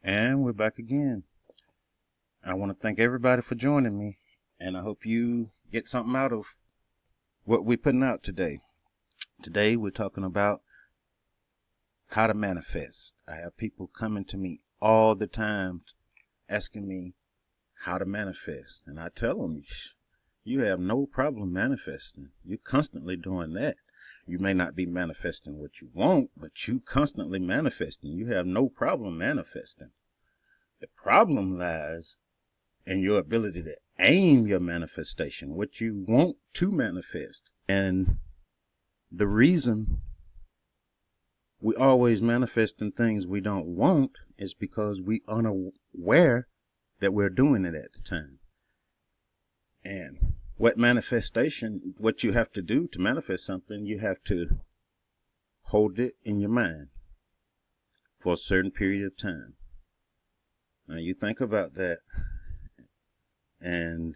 And we're back again. I want to thank everybody for joining me, and I hope you get something out of what we're putting out today. Today we're talking about how to manifest. I have people coming to me all the time asking me how to manifest, and I tell them, you have no problem manifesting. You're constantly doing that. You may not be manifesting what you want, but you constantly manifesting. You have no problem manifesting. The problem lies in your ability to aim your manifestation, what you want to manifest. And the reason we always manifesting things we don't want is because we unaware that we're doing it at the time. And what you have to do to manifest something, you have to hold it in your mind for a certain period of time. Now you think about that and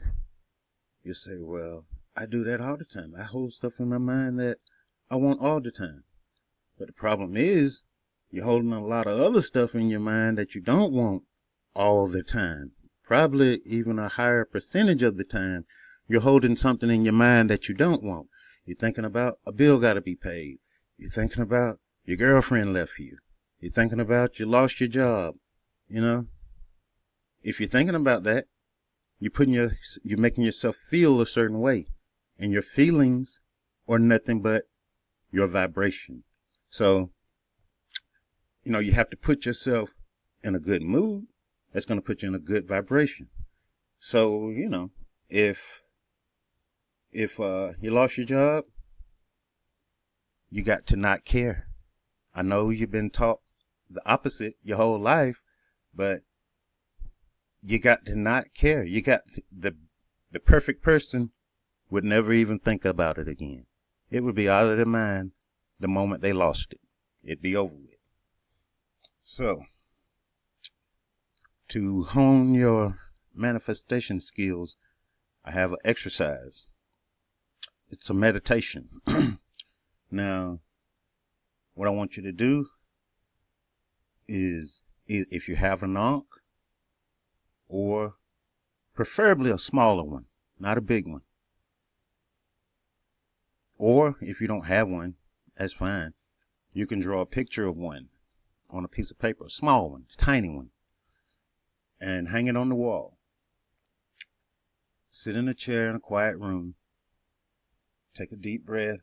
you say, well, I do that all the time. I hold stuff in my mind that I want all the time. But the problem is you're holding a lot of other stuff in your mind that you don't want all the time. Probably even a higher percentage of the time, you're holding something in your mind that you don't want. You're thinking about a bill got to be paid. You're thinking about your girlfriend left you. You're thinking about you lost your job. If you're thinking about that, you're making yourself feel a certain way, and your feelings are nothing but your vibration. So, you have to put yourself in a good mood. That's going to put you in a good vibration. So, if you lost your job, you got to not care. I know you've been taught the opposite your whole life, but you got to not care. The perfect person would never even think about it again. It would be out of their mind the moment they lost it. It'd be over with. So, to hone your manifestation skills, I have an exercise. It's a meditation. Now, what I want you to do is if you have an Ankh, or preferably a smaller one, not a big one. Or if you don't have one, that's fine. You can draw a picture of one on a piece of paper, a small one, a tiny one, and hang it on the wall. Sit in a chair in a quiet room. Take a deep breath.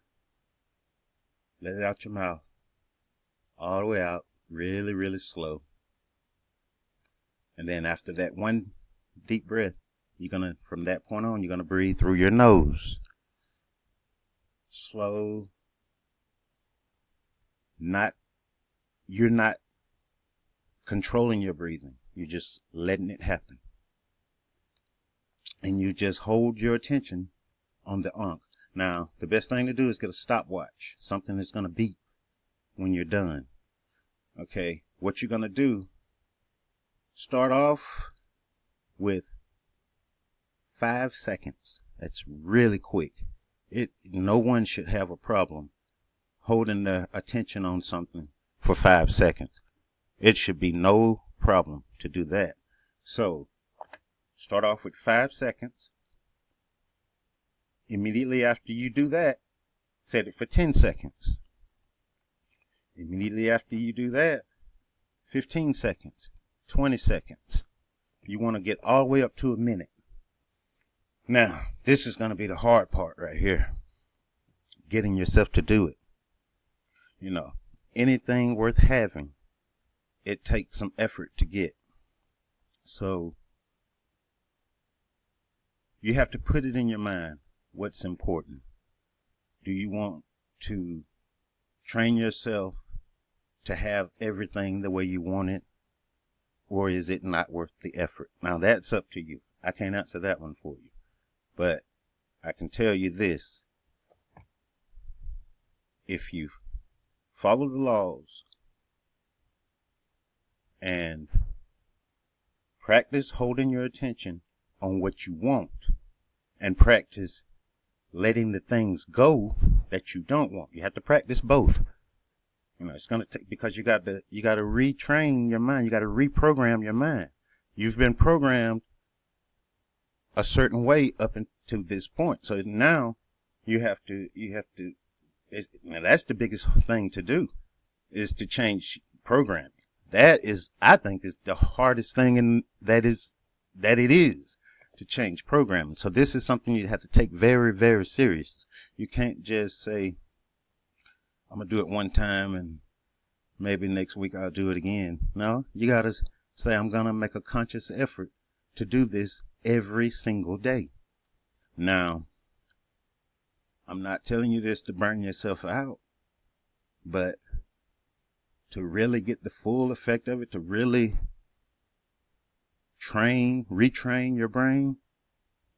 Let it out your mouth. All the way out, really, really slow. And then after that one deep breath, from that point on, you're going to breathe through your nose. Slow. You're not controlling your breathing. You're just letting it happen. And you just hold your attention on the Ankh. Now, the best thing to do is get a stopwatch. Something that's going to beep when you're done. Okay, what you're going to do, start off with 5 seconds. That's really quick. No one should have a problem holding their attention on something for 5 seconds. It should be no problem to do that. So, start off with 5 seconds. Immediately after you do that, set it for 10 seconds. Immediately after you do that, 15 seconds, 20 seconds. You want to get all the way up to a minute. Now, this is going to be the hard part right here. Getting yourself to do it. Anything worth having, it takes some effort to get. So, you have to put it in your mind what's important. Do you want to train yourself to have everything the way you want it? Or is it not worth the effort? Now, that's up to you. I can't answer that one for you. But I can tell you this. If you follow the laws and practice holding your attention on what you want and practice letting the things go that you don't want. You have to practice both. It's going to take, because you got to retrain your mind. You got to reprogram your mind. You've been programmed a certain way up until this point. So now you have to, now that's the biggest thing to do, is to change programming. That is, I think, is the hardest thing, that it is to change programming. So this is something you have to take very, very serious. You can't just say, I'm going to do it one time and maybe next week I'll do it again. No, you got to say, I'm going to make a conscious effort to do this every single day. Now, I'm not telling you this to burn yourself out, but to really get the full effect of it, to really retrain your brain,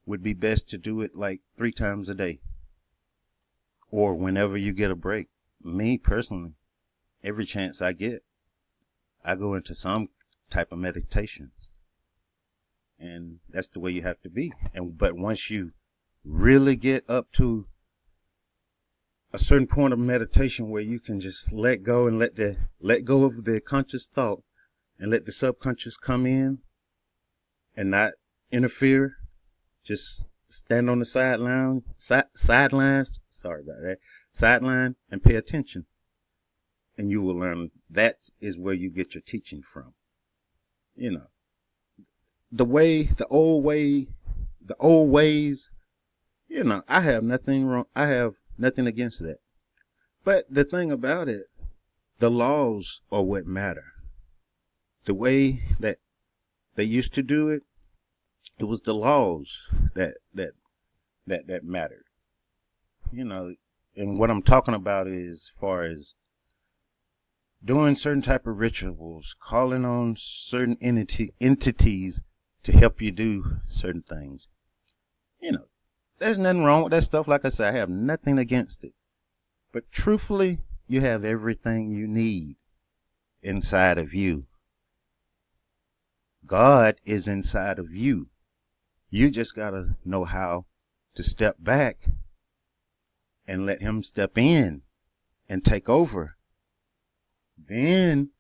would be best to do it like 3 times a day, or whenever you get a break. Me personally, every chance I get, I go into some type of meditation, and that's the way you have to be. But once you really get up to a certain point of meditation where you can just let go and let go of the conscious thought and let the subconscious come in and not interfere, just stand on the sideline, sideline, and pay attention. And you will learn that is where you get your teaching from. The old ways, I have nothing wrong. I have nothing against that. But the thing about it, the laws are what matter. The way that they used to do it, it was the laws that mattered. And what I'm talking about is, as far as doing certain type of rituals, calling on certain entities to help you do certain things. There's nothing wrong with that stuff. Like I said, I have nothing against it. But truthfully, you have everything you need inside of you. God is inside of you. You just got to know how to step back and let him step in and take over. Then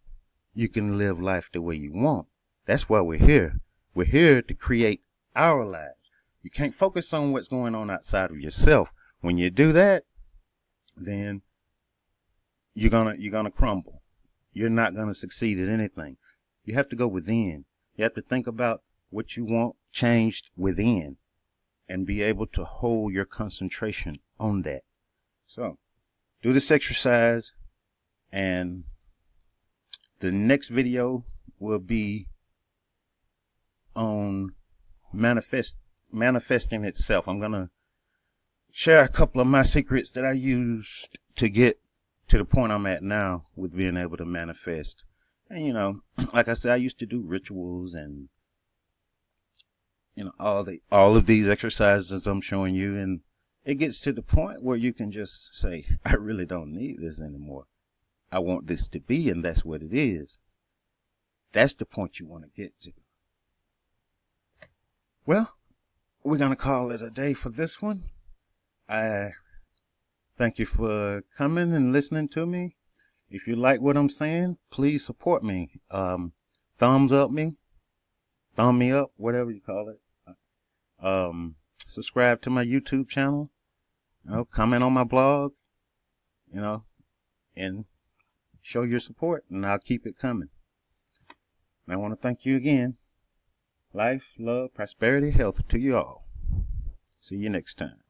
you can live life the way you want. That's why we're here. We're here to create our lives. You can't focus on what's going on outside of yourself. When you do that, then you're gonna crumble. You're not gonna succeed at anything. You have to go within. You have to think about what you want changed within and be able to hold your concentration on that. So do this exercise, and the next video will be on manifesting itself. I'm going to share a couple of my secrets that I used to get to the point I'm at now with being able to manifest. And, like I said, I used to do rituals and, all of these exercises I'm showing you. And it gets to the point where you can just say, I really don't need this anymore. I want this to be, and that's what it is. That's the point you want to get to. Well, we're going to call it a day for this one. I thank you for coming and listening to me. If you like what I'm saying, please support me. Thumbs up me, thumb me up, whatever you call it. Subscribe to my YouTube channel. Comment on my blog. And show your support, and I'll keep it coming. And I want to thank you again. Life, love, prosperity, health to you all. See you next time.